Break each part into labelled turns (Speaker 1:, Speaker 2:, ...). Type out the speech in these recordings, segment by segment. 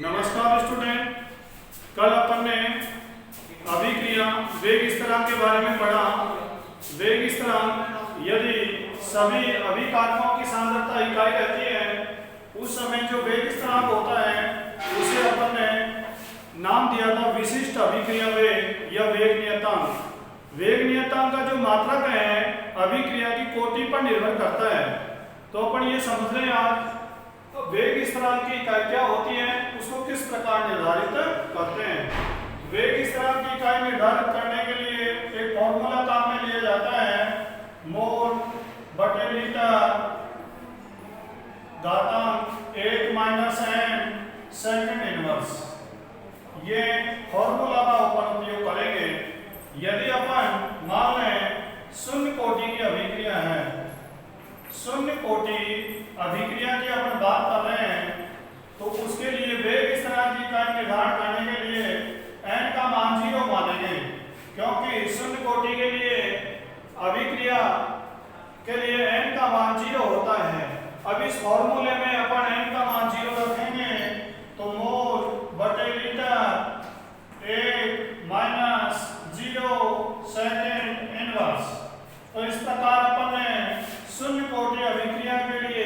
Speaker 1: नमस्कार स्टूडेंट। कल अपन ने अभिक्रिया वेग स्थिरांक के बारे में पढ़ा। वेग स्थिरांक यदि सभी अभिकारकों की सांद्रता इकाई रहती है उस समय जो वेग स्थिरांक होता है उसे अपन ने नाम दिया था विशिष्ट अभिक्रिया वेग या वेग नियतांक। वेग नियतांक का जो मात्रक है अभिक्रिया की कोटि पर निर्भर करता है। तो अपन ये समझ रहे हैं आज वेग स्थिरांक की इकाई क्या होती है, उसको किस प्रकार निर्धारित करते हैं। वेग स्थिरांक की इकाई निर्धारित करने के लिए एक फॉर्मूला काम में लिया जाता है, मोल बटे लीटर घातांक 1 माइनस n सेकंड इनवर्स। ये फॉर्मूला का अपन उपयोग करेंगे। यदि अपन मान लें शून्य कोटि की अभिक्रिया है, शून्य कोटि अभिक्रिया की अपन बात कर रहे हैं, तो उसके लिए वेग स्थिरांक की इकाई निर्धारण करने के लिए n का मान 0 मानेंगे, क्योंकि शून्य कोटि के लिए अभिक्रिया के लिए n का मान 0 होता है। अब इस फॉर्मूले में अपन n का मान 0 रखेंगे तो मोल बटे लीटर 1 माइनस 0 सेकंड इनवर्स। तो इस प्रकार अपन ने शून्य कोटि अभिक्रिया के लिए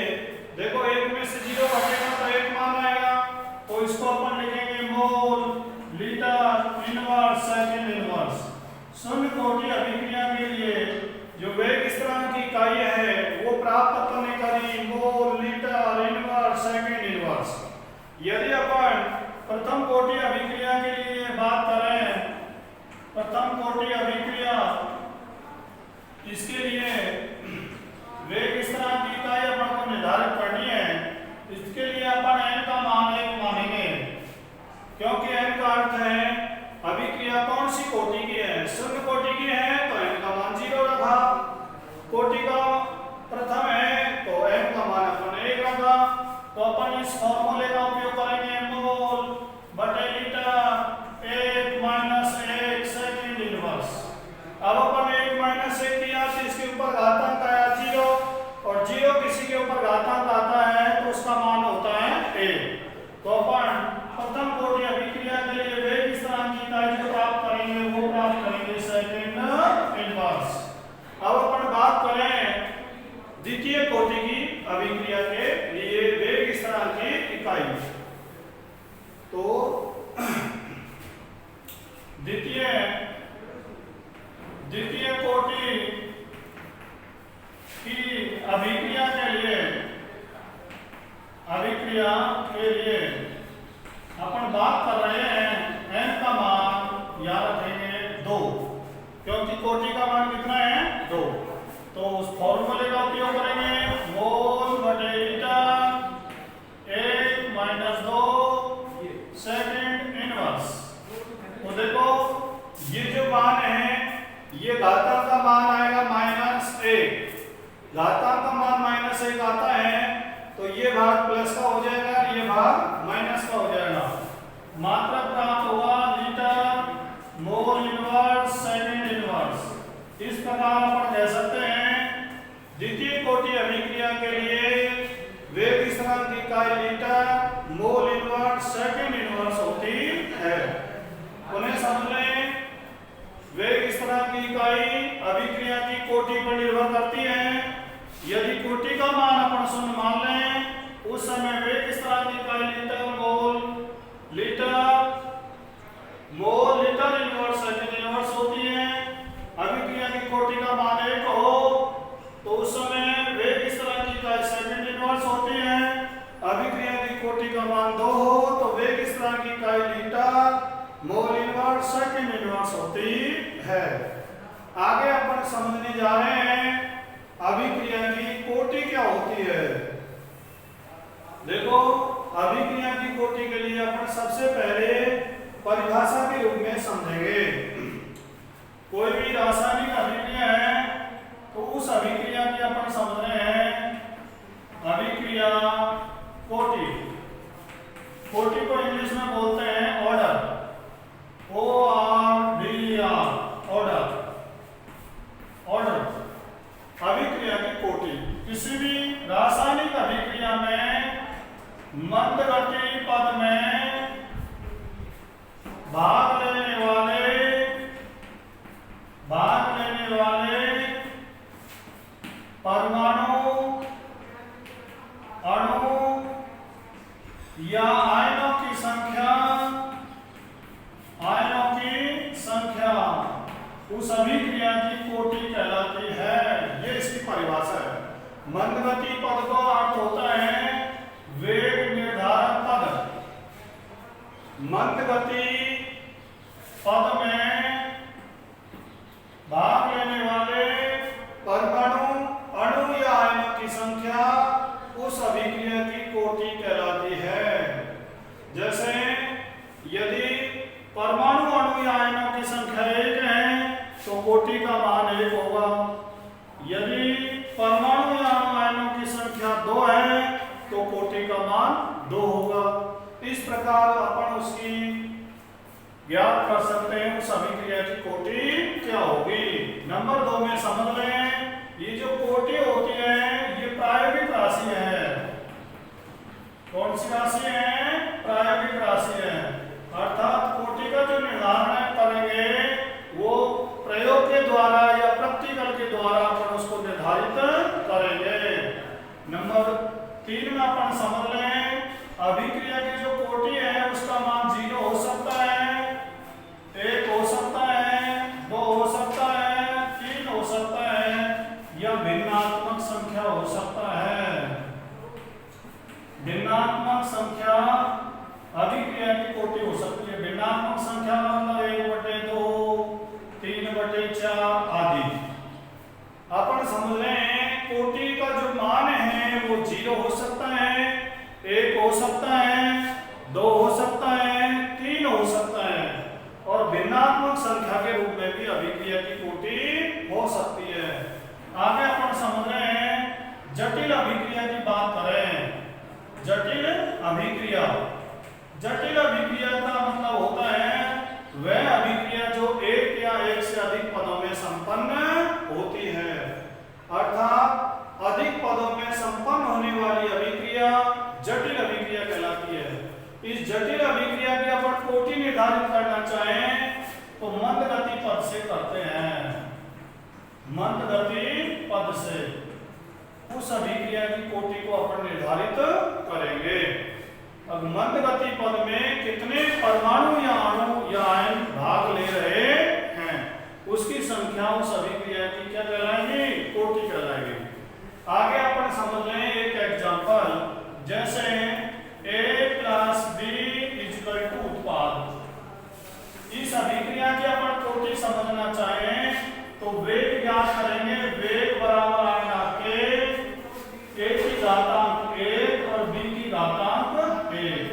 Speaker 1: देखो 1 में से 0 हटेगा तो 1 मान आएगा, तो इसको अपन लिखेंगे mole litre inverse second inverse. शून्य कोटि अभिक्रिया के लिए जो वेग स्थिरांक की इकाई है वो प्राप्त करने करी mole litre inverse second inverse. यदि अपन प्रथम कोटि अभिक्रिया के लिए बात करें, प्रथम कोटि अभिक्रिया इसके लिए वेग स्थिरांक की इकाई अपन को निर्धारित करनी है। इसके लिए अपन n का मान 1 मानेंगे, क्योंकि n का अर्थ है अभिक्रिया कौन सी कोटि की है, शून्य कोटि की है तो n का मान 0 रखा। कोटि का प्रथम है तो n का मान अपन 1 रखा। तो अपन इस फॉर्मूले का उपयोग करेंगे, मोल बटे लीटर 1 माइनस 1 सेकंड इनवर्स। अब अपन 1 माइनस 1 किया तो इसके ऊपर घातांक आया 0, और 0 किसी के ऊपर घातांक आता है तो उसका मान होता है 1। तो अपन प्रथम कोटि अभिक्रिया के लिए वेग स्थिरांक की इकाई जो प्राप्त करेंगे वो प्राप्त करेंगे सेकंड इनवर्स। अब अपन बात करें द्वितीय कोटि की अभिक्रिया के लिए वेग स्थिरांक की इकाई। तो द्वितीय कोटि की अभिक्रिया के लिए अपन बात कर रहे हैं n का मान याद रखेंगे 2, क्योंकि कोटि का मान कितना है 2। तो उस फॉर्मूले का उपयोग करेंगे, मोल बटे लीटर 1 माइनस 2 सेकंड इनवर्स। तो देखो ये जो मान है ये घातांक का मान आएगा -1। घातांक का मान -1 आता है तो ये भाग प्लस का हो जाएगा, ये भाग माइनस का हो जाएगा। मात्रक प्राप्त हुआ litre mole inverse second inverse. इस प्रकार अपन कह सकते हैं द्वितीय कोटि अभिक्रिया के लिए वेग स्थिरांक की इकाई litre mole inverse second inverse होती है। उन्हें समझ लें, वेग स्थिरांक की इकाई अभिक्रिया की कोटि पर निर्भर करती है। यदि कोटि का मान अपन शून्य मान लें उस समय वेग स्थिरांक की इकाई litre litre inverse second inverse होती है। अभिक्रिया की कोटि का मान 1 हो तो उस समय वेग स्थिरांक की इकाई सेकंड इनवर्स होती है। अभिक्रिया की कोटि का मान 2 हो तो वेग स्थिरांक की इकाई litre mole inverse second inverse होती है। आगे अपन समझने जा रहे हैं अभिक्रिया की कोटि क्या होती है। देखो अभिक्रिया की कोटि के लिए अपन सबसे पहले परिभाषा के रूप में समझेंगे। कोई भी रासायनिक अभिक्रिया है तो उस अभिक्रिया की अपन समझ रहे हैं अभिक्रिया कोटि। कोटि को इंग्लिश में बोलते हैं ऑर्डर, ORDER ऑर्डर। ऑर्डर अभिक्रिया की कोटि किसी भी रासायनिक अभिक्रिया में मंदगति पद में भाग लेने वाले परमाणु, अणु या आयनों की संख्या उस अभिक्रिया की कोटि कहलाती है। ये इसकी परिभाषा है। मंदगति पद का अर्थ होता है वेग निर्धारक पद। मंदगति पद में भाग लेने वाले परमाणु, अणु या आयनों की संख्या उस अभिक्रिया की कोटि कहलाती है। जैसे यदि परमाणु, अणु या आयनों की संख्या 1 है तो कोटि का मान 1 होगा। यदि परमाणु या अणु आयनों की संख्या 2 है तो कोटि का मान 2 होगा। इस प्रकार अपन उसकी ज्ञात कर सकते हैं उस अभिक्रिया की कोटि क्या होगी। नंबर 2 में समझ लें, ये जो कोटि होती है ये प्रायोगिक राशि है। कौन सी राशि है? प्रायोगिक राशि है। अर्थात कोटि का जो निर्धारण करेंगे वो प्रयोग के द्वारा या प्रैक्टिकल के द्वारा अपन उसको निर्धारित करेंगे। नंबर 3 में अपन समझ लें, अभिक्रिया की जो कोटि है उसका मान 0 हो सकता है, 1 हो सकता है, 2 हो सकता है, 3 हो सकता है या भिन्नात्मक संख्या हो सकता है। भिन्नात्मक संख्या अभिक्रिया की कोटि हो सकती है। भिन्नात्मक संख्या मतलब 1/2, 3/4 आदि। अपन समझ लें कोटि का जो मान है वो 0 हो सकता है, 1 हो सकता है, 2 हो सकता है, 3 हो सकता है और भिन्नात्मक संख्या के रूप में भी अभिक्रिया की कोटि हो सकती है। आगे अपन समझ रहे हैं जटिल अभिक्रिया की बात करें। जटिल अभिक्रिया, जटिल अभिक्रिया का मतलब होता है वह अभिक्रिया जो 1 या 1 से अधिक पदों में संपन्न होती है। अर्थात अधिक पदों में संपन्न होने वाली अभिक्रिया जटिल अभिक्रिया कहलाती है। इस जटिल अभिक्रिया की अपन कोटि निर्धारित करना चाहें तो मंदगति पद से करते हैं। मंदगति पद से उस अभिक्रिया की कोटि को अपन निर्धारित करेंगे। अब मंदगति पद में कितने परमाणु या अणु या आयन भाग ले रहे हैं उसकी संख्या उस अभिक्रिया की क्या कहलाएगी? कोटि कहलाएगी। आगे अपन समझ लें एक एग्जांपल, जैसे A + B = उत्पाद। इस अभिक्रिया की अपन कोटि समझना चाहें तो वेग ज्ञात करेंगे। वेग बराबर आएगा A की घातांक 1 और B की घातांक 1।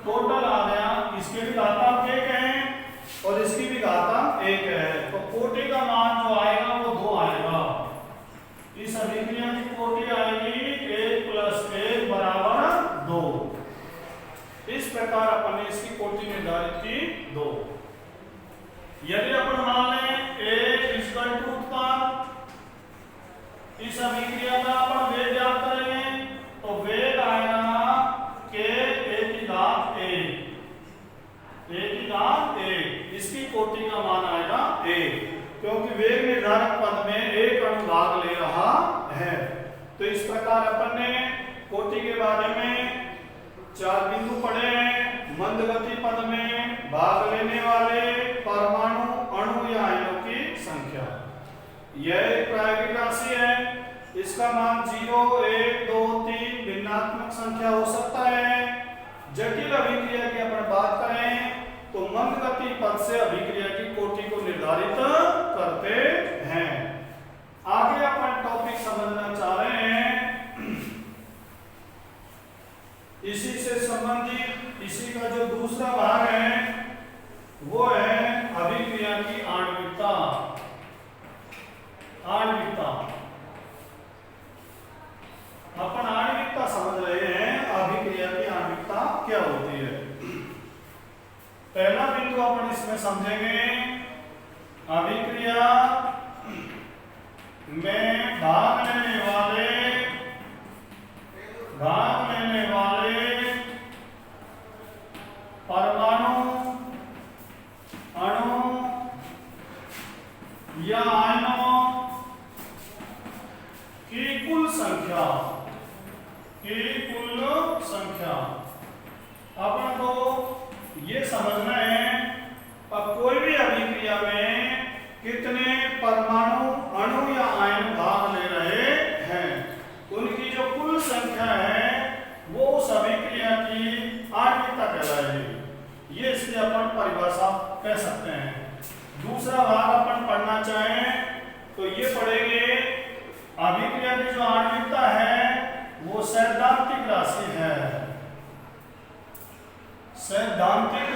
Speaker 1: टोटल आ गया, इसके भी घातांक 1 है और इसकी भी घातांक 1 है तो कोटि का मान जो आएगा वो 2 आएगा। इस अभिक्रिया की कोटि आएगी 1 + 1 = 2। इस प्रकार अपन ने इसकी कोटि निर्धारित की 2। यदि अपन मान लें A = उत्पाद, इस अभिक्रिया का अपन वेग ज्ञात करेंगे तो वेग आएगा K A की घात 1। इसकी कोटि का मान आएगा 1 क्योंकि वेग निर्धारक पद में एक अणु भाग ले रहा है। तो इस प्रकार अपन ने कोटि के बारे में 4 बिंदु पढ़े हैं। मंदगति पद में भाग लेने वाले परमाणु, अणु या आयनों की संख्या। यह एक प्रायोगिक राशि है। इसका मान 0, 1, 2, 3 भिन्नात्मक संख्या हो सकता है। जटिल अभिक्रिया की अपन बात करें तो मंदगति पद से अभिक्रिया की कोटि को निर्धारित करते हैं। आगे अपन टॉपिक समझना चाह रहे हैं इसी से संबंधित, इसी का जो दूसरा भाग है वो है अभिक्रिया की आणविकता। आणविकता अपन आणविकता समझ रहे हैं। अभिक्रिया की आणविकता क्या होती है? पहला बिंदु अपन इसमें समझेंगे, अभिक्रिया में भाग लेने वाले परमाणु, या आयनों की कुल संख्या अपन को ये समझना है अब कोई भी अभिक्रिया में कितने परमाणु अणु या आयन भाग ले रहे हैं, उनकी जो कुल संख्या है वो उस अभिक्रिया की आणविकता कहलाएगी। ये इसकी अपन परिभाषा कह सकते हैं। दूसरा भाग अपन पढ़ना चाहें तो ये पढ़ेंगे अभिक्रिया की जो आणविकता है वो सैद्धांतिक राशि है। सैद्धांतिक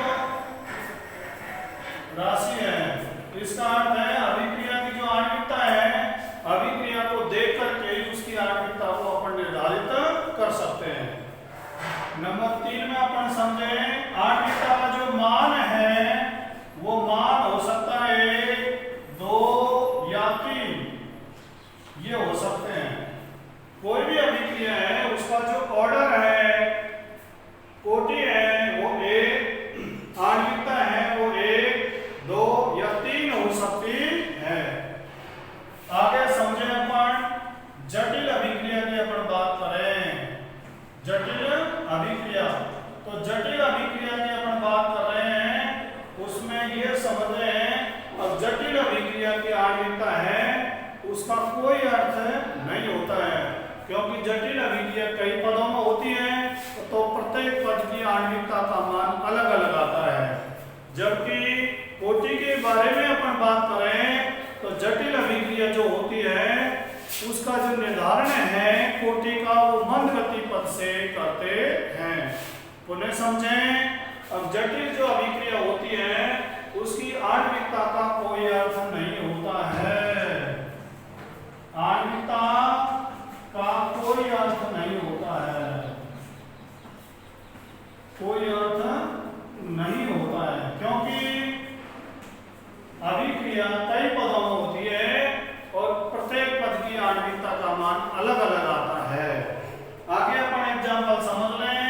Speaker 1: राशि है, इसका अर्थ है अभिक्रिया की जो आणविकता है, अभिक्रिया को देख करके उसकी आणविकता को अपन निर्धारित कर सकते हैं। नंबर 3 में अपन समझे आणविकता का जो मान है वो मान हो सकता है 2 या 3, ये हो सकते हैं। कोई भी अभिक्रिया है उसका जो ऑर्डर है, कोटि है, वो 1, आणविकता है वो 1, 2 या 3 हो सकती है। आगे समझे अपन जटिल अभिक्रिया की अपन बात करें। जटिल अभिक्रिया, तो जटिल अभिक्रिया की अपन बात कर रहे हैं, उसमें ये समझ रहे हैं अब जटिल अभिक्रिया की आणविकता है उसका कोई अर्थ नहीं होता है, क्योंकि जटिल अभिक्रिया कई पदों में होती है तो प्रत्येक पद की आणविकता का मान अलग अलग आता है। जबकि कोटि के बारे में अपन बात करें तो जटिल अभिक्रिया जो होती है उसका जो निर्धारण है कोटि का वो मंद गति पद से करते हैं। पुनः समझें, अब जटिल जो अभिक्रिया होती है उसकी आणविकता का कोई अर्थ नहीं होता है। आणविकता का कोई अर्थ नहीं होता है, कोई अर्थ नहीं होता है, क्योंकि अभिक्रिया कई पदों में होती है और प्रत्येक पद की आणविकता का मान अलग अलग आता है। आगे अपन एग्जांपल समझ लें,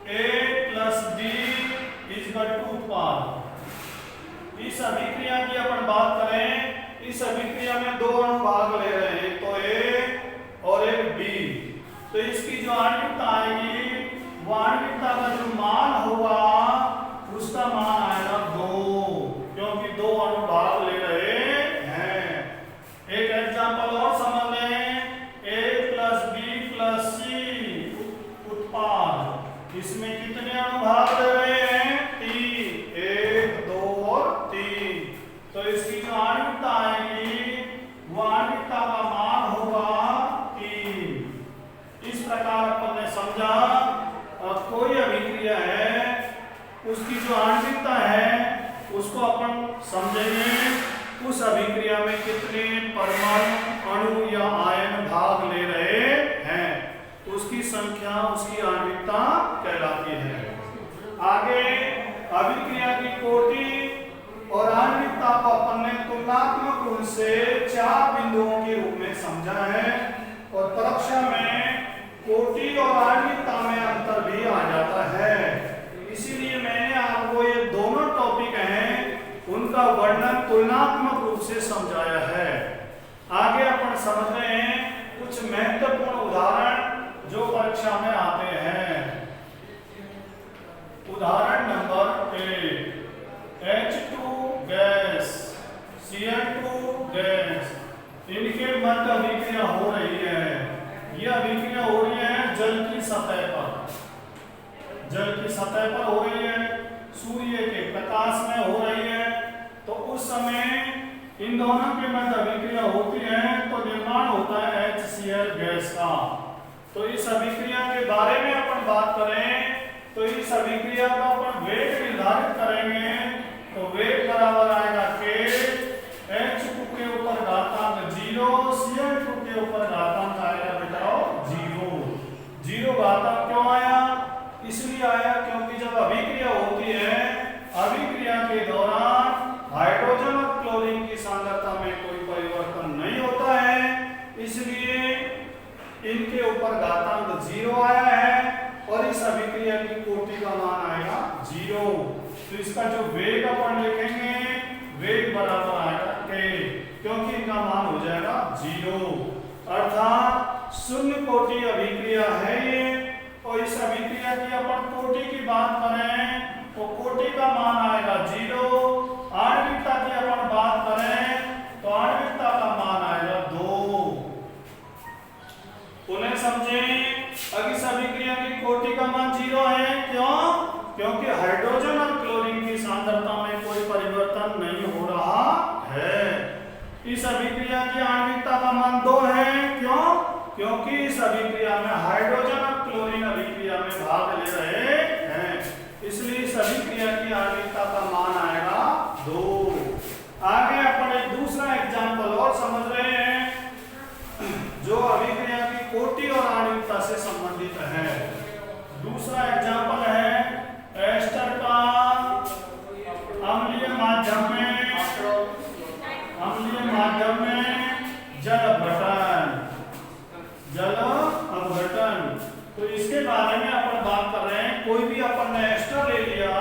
Speaker 1: a + b = 2 इस अभिक्रिया की अपन बात करें, इस अभिक्रिया में 2 अणु भाग ले रहे हैं, तो a और एक b, तो इसकी जो आणविकता आएगी वो आणविकता का जो मान होगा उसका मान आएगा 2, क्योंकि 2 अणु भाग ले रहे हैं। एक एग्जांपल और समझ लें, a + b + c उत्पाद, इसमें कितने अणु भाग ले रहे हैं 3, 1, 2 और 3, तो इसकी जो आणविकता आएगी वो आणविकता का मान होगा 3। इस प्रकार अपन ने समझा कोई अभिक्रिया है उसकी जो आणविकता है उसको अपन समझेंगे उस अभिक्रिया में कितने परमाणु अणु या आयन भाग ले रहे हैं, उसकी संख्या उसकी आणविकता कहलाती है। आगे अभिक्रिया की कोटि और आणविकता को अपन ने तुलनात्मक रूप से 4 बिंदुओं के रूप में समझा है, और परीक्षा में कोटि और आणविकता में अंतर भी आ जाता है। इसीलिए मैंने आपको ये दोनों टॉपिक हैं उनका वर्णन तुलनात्मक रूप से समझाया है। आगे अपन समझ रहे हैं कुछ महत्वपूर्ण उदाहरण जो परीक्षा में आते हैं। उदाहरण number 1, H2 gas, Cl2 gas, इनके मध्य अभिक्रिया हो रही है। यह अभिक्रिया हो रही है जल की सतह पर, जल की सतह पर हो रही है, सूर्य के प्रकाश में हो रही है। तो उस समय इन दोनों के मध्य अभिक्रिया होती है तो निर्माण होता है HCl गैस का। तो इस अभिक्रिया के बारे में अपन बात करें तो इस अभिक्रिया का अपन वेग निर्धारित करेंगे, तो वेग बराबर आएगा k, H2 के ऊपर घातांक 0, Cl2 के ऊपर घातांक आएगा बेटा 0। 0 घातांक क्यों आया? इसलिए आया क्योंकि जब अभिक्रिया होती है, अभिक्रिया के दौरान हाइड्रोजन और क्लोरीन की सांद्रता में कोई परिवर्तन नहीं होता है, इसलिए इनके ऊपर घातांक 0 आया है और इस अभिक्रिया की कोटि का मान आएगा 0। तो इसका जो वेग अपन लिखेंगे, वेग बराबर आएगा k। जीरो, अर्थात शून्य कोटि अभिक्रिया है ये। और इस अभिक्रिया की अपन कोटि की बात करें तो कोटि का मान आएगा जीरो। आणविकता की अपन बात करें तो आणविकता का मान आएगा 2। उन्हें समझें, अगर इस अभिक्रिया की कोटि का मान जीरो है, क्यों? क्योंकि हाइड्रोजन और क्लोरीन की सांद्रता में कोई परिवर्तन नहीं हो रहा है। इस अभिक्रिया की आणविकता का मान 2 है, क्यों? क्योंकि इस अभिक्रिया में हाइड्रोजन और क्लोरीन अभिक्रिया में भाग ले रहे हैं, इसलिए इस अभिक्रिया की आणविकता का मान आएगा 2। आगे अपन एक दूसरा एग्जाम्पल और समझ रहे हैं जो अभिक्रिया की कोटि और आणविकता से संबंधित है। दूसरा एग्जाम्पल है एस्टर का अम्लीय माध्यम में जल अपघटन। तो इसके बारे में अपन बात कर रहे हैं। कोई भी अपन ने एस्टर ले लिया,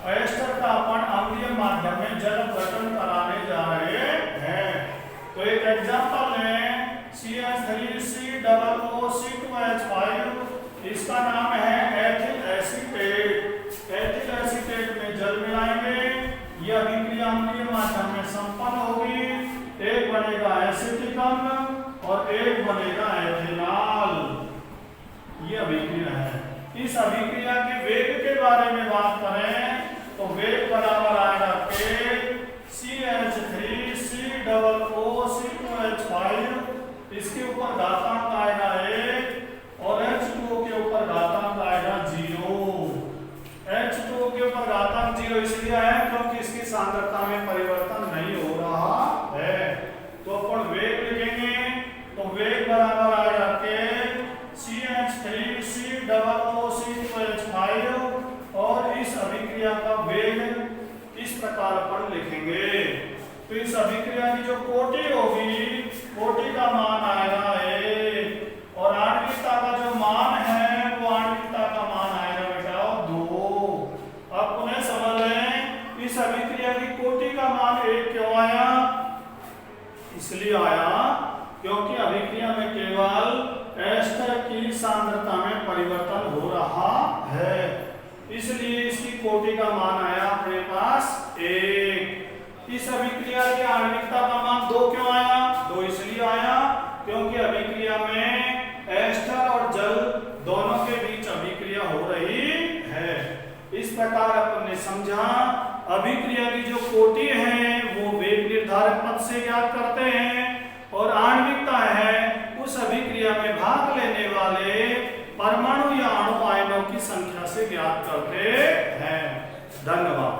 Speaker 1: एस्टर का अपन अम्लीय माध्यम में जल अपघटन कराने जा रहे हैं। तो एक एग्जांपल है CH3COO2H5, इसका नाम है एथिल एसीटेट। एथिल एसीटेट में जल मिलाएंगे, यह अभिक्रिया अम्लीय माध्यम में संपन्न होगी। एक बनेगा एसिटिक अम्ल और एक बनेगा एथेनॉल। ये अभिक्रिया है। इस अभिक्रिया के वेग के बारे में बात करें तो वेग बराबर आएगा K CH3COO2H5, इसके ऊपर घातांक आएगा 1 और H2O के ऊपर घातांक आएगा 0। H2O के ऊपर घातांक 0 इसलिए है क्योंकि इसकी सांद्रता में परिवर्तन नहीं हो रहा है। तो अपन वेग लिखेंगे तो वेग बराबर आएगा K CH3COO2H5 और इस अभिक्रिया का वेग इस प्रकार अपन लिखेंगे। तो इस अभिक्रिया की जो कोटि होगी, कोटि का मान आएगा 1 और आणविकता का जो मान है वो आणविकता का मान आएगा बेटा 2। अब पुनः समझ लें, इस अभिक्रिया की कोटि का मान 1 क्यों आया? इसलिए आया क्योंकि अभिक्रिया में केवल एस्टर की सांद्रता में परिवर्तन हो रहा है, इसलिए इसकी कोटि का मान आया अपने पास 1। इस अभिक्रिया की आणविकता का मान 2 क्यों आया? 2 इसलिए आया क्योंकि अभिक्रिया में एस्टर और जल दोनों के बीच अभिक्रिया हो रही है। इस प्रकार अपन ने समझा अभिक्रिया की जो कोटि है वो वेग निर्धारक पद से ज्ञात करते हैं और आणविकता है उस अभिक्रिया में भाग लेने वाले परमाणु या अणु आयनों की संख्या से ज्ञात करते हैं। धन्यवाद।